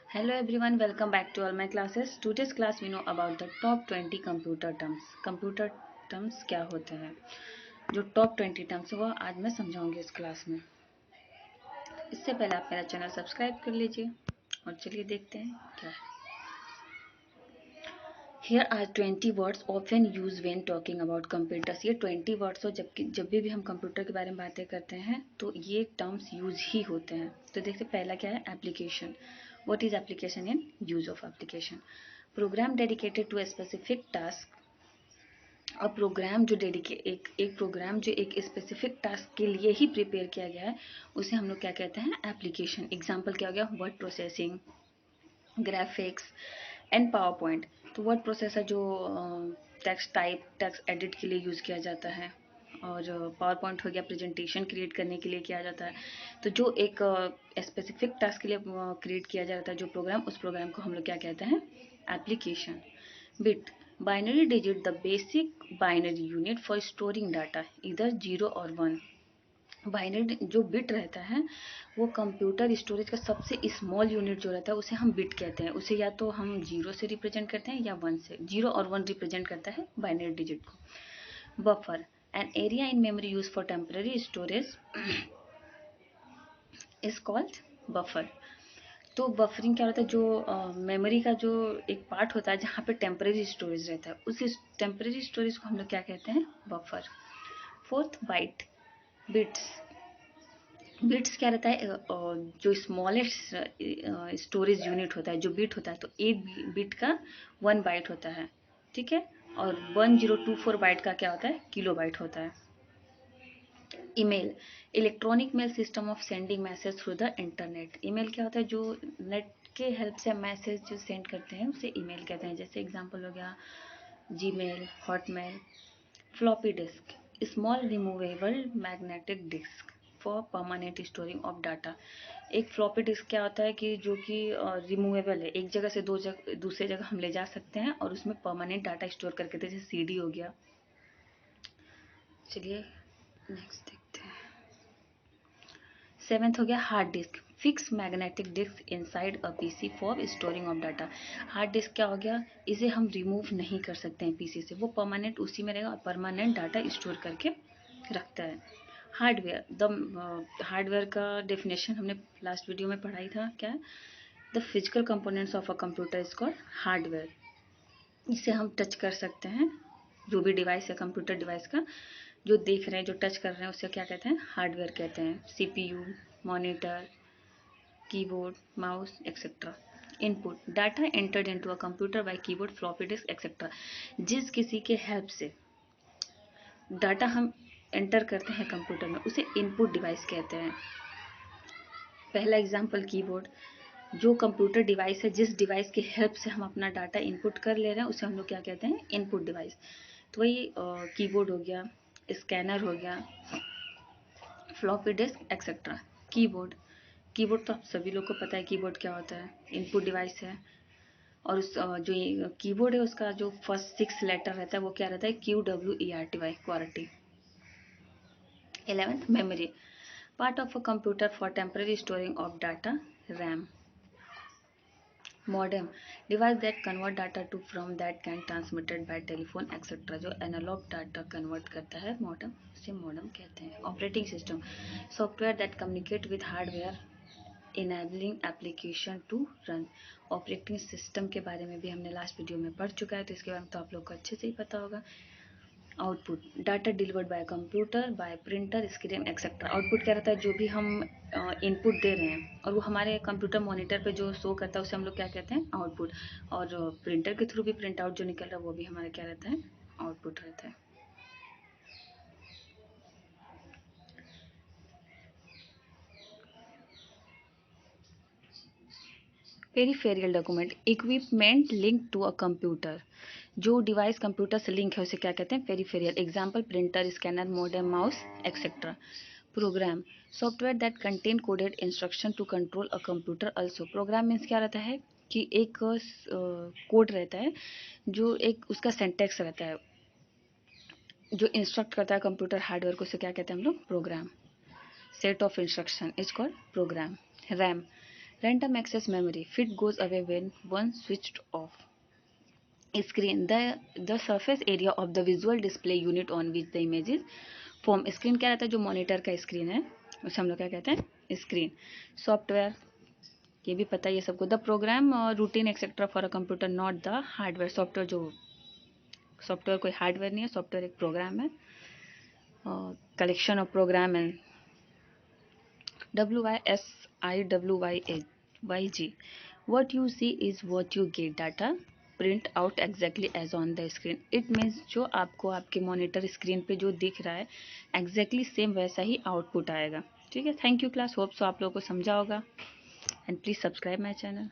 Hello everyone, welcome back to all my classes. Today's class we know about the top 20 computer terms. Computer terms क्या होते हैं? जो top 20 terms है वो आज मैं समझाऊंगी इस क्लास में. इससे पहले आप मेरा चैनल सब्सक्राइब कर लीजिए और चलिए देखते हैं क्या है. Here are 20 words often used when talking about computers. ये 20 words हो जब भी हम कंप्यूटर के बारे में बातें करते हैं तो ये टर्म्स यूज ही होते हैं. तो देखते पहला क्या है, application. What is application and use of application? Program dedicated to a specific task. अब प्रोग्राम जो एक प्रोग्राम जो एक स्पेसिफिक टास्क के लिए ही प्रिपेयर किया गया है उसे हम लोग क्या कहते हैं, एप्लीकेशन. एग्जाम्पल क्या हो गया, word processing, graphics and power point. तो वर्ड प्रोसेसर जो टेक्स्ट टाइप टेक्स्ट एडिट के लिए यूज़ किया जाता है, और पावर पॉइंट हो गया प्रेजेंटेशन क्रिएट करने के लिए किया जाता है. तो जो एक स्पेसिफिक टास्क के लिए क्रिएट किया जाता है जो प्रोग्राम, उस प्रोग्राम को हम लोग क्या कहते हैं, application. Bit, binary digit, the basic binary unit for storing data, इधर 0 और 1. बाइनरी जो बिट रहता है वो कंप्यूटर स्टोरेज का सबसे स्मॉल यूनिट जो रहता है उसे हम बिट कहते हैं. उसे या तो हम 0 से रिप्रेजेंट करते हैं या 1 से. 0 और 1 रिप्रेजेंट करता है बाइनरी डिजिट को. Buffer, an area in memory use for temporary storage is called buffer. तो बफरिंग क्या होता है, जो मेमोरी का जो एक पार्ट होता है जहाँ पे टेम्पररी स्टोरेज रहता है, उस टेम्पररी स्टोरेज को हम लोग क्या कहते हैं, buffer. Fourth, byte, bits. Bits क्या रहता है, जो स्मॉलेस्ट स्टोरेज यूनिट होता है, जो बिट होता है, तो एक बिट का 1 बाइट होता है, ठीक है. और 1024 बाइट का क्या होता है, किलो बाइट होता है. Email, electronic mail system of sending message through the internet. Email क्या होता है, जो नेट के हेल्प से मैसेज जो सेंड करते हैं उसे ईमेल कहते हैं. जैसे एग्जांपल हो गया Gmail, Hotmail. Floppy disk, small removable magnetic disk for permanent storing of data. एक फ्लॉपी डिस्क क्या होता है कि जो कि रिमूवेबल है, एक जगह से दूसरे जगह हम ले जा सकते हैं और उसमें परमानेंट डाटा स्टोर करके, जैसे सीडी हो गया. चलिए नेक्स्ट देखते हैं. सेवेंथ हो गया hard disk, fix magnetic disk inside a PC for storing of data. Hard disk क्या हो गया, इसे हम रिमूव नहीं कर सकते हैं पीसी से, वो परमानेंट उसी में रहेगा और परमानेंट डाटा स्टोर करके रखता है. हार्डवेयर, द हार्डवेयर का डेफिनेशन हमने लास्ट वीडियो में पढ़ाई था. क्या है, the physical components of a computer is called hardware. इसे हम टच कर सकते हैं, जो भी डिवाइस है कंप्यूटर डिवाइस का जो देख रहे हैं, जो टच कर रहे हैं, उसे क्या कहते हैं, हार्डवेयर कहते हैं. CPU, monitor, keyboard, mouse etcetera. Input, data entered into a computer by keyboard, floppy disk etcetera. जिस किसी के हेल्प से डाटा हम एंटर करते हैं कंप्यूटर में उसे इनपुट डिवाइस कहते हैं. पहला एग्जांपल कीबोर्ड, जो कंप्यूटर डिवाइस है, जिस डिवाइस की हेल्प से हम अपना डाटा इनपुट कर ले रहे हैं उसे हम लोग क्या कहते हैं, इनपुट डिवाइस. तो वही कीबोर्ड हो गया, स्कैनर हो गया, floppy disk etcetera. Keyboard, keyboard तो आप सभी लोग को पता है कीबोर्ड क्या होता है, इनपुट डिवाइस है. और उस जो कीबोर्ड है उसका जो फर्स्ट 6 लेटर रहता है वो क्या रहता है, QWERTY, Corti. 11th, memory, part of a computer for temporary storing of data, RAM. Modem, device that convert data to from that can transmitted by telephone etc. जो एनालॉग डाटा कन्वर्ट करता है modem, उसे modem कहते हैं. Operating system, software that communicate with hardware enabling application to run. Operating system के बारे में भी हमने लास्ट वीडियो में पढ़ चुका है, तो इसके बारे में तो आप लोग को अच्छे से ही पता होगा. Output, data delivered by computer, by printer, screen etcetera. Output क्या रहता है, जो भी हम इनपुट दे रहे हैं और वो हमारे कंप्यूटर मॉनिटर पे जो शो करता है उसे हम लोग क्या कहते हैं, आउटपुट. और प्रिंटर के थ्रू भी प्रिंट आउट जो निकल रहा है वो भी हमारा क्या रहता है, आउटपुट रहता है. Peripheral document, equipment link to a computer. जो डिवाइस कंप्यूटर से लिंक है उसे क्या कहते हैं, peripheral. Example printer, scanner, modem, mouse etcetera. Program, software that contain coded instruction to control a computer also. Program means क्या रहता है कि एक कोड रहता है जो एक उसका सेंटेक्स रहता है जो इंस्ट्रक्ट करता है कंप्यूटर हार्डवेयर को, उसे क्या कहते हैं हम लोग, program. Set of instruction is called program. RAM, Random access memory. Fit goes away when one switched off. Screen. The surface area of the visual display unit on which the image is formed. Screen क्या रहता है? जो monitor का screen है उसे हम लोग क्या कहते हैं? स्क्रीन. सॉफ्टवेयर, ये भी पता है ये सबको. The program routine etcetera for a computer, not the hardware. Software जो सॉफ्टवेयर कोई हार्डवेयर नहीं है, सॉफ्टवेयर एक प्रोग्राम है, कलेक्शन ऑफ प्रोग्राम है. WYSIWYG. What you see is what you get. Data print out exactly as on the screen. It means जो आपको आपके मॉनिटर स्क्रीन पे जो दिख रहा है एग्जैक्टली सेम वैसा ही आउटपुट आएगा. ठीक है. Thank you class. Hope so आप लोगों को समझा होगा. And please subscribe my channel.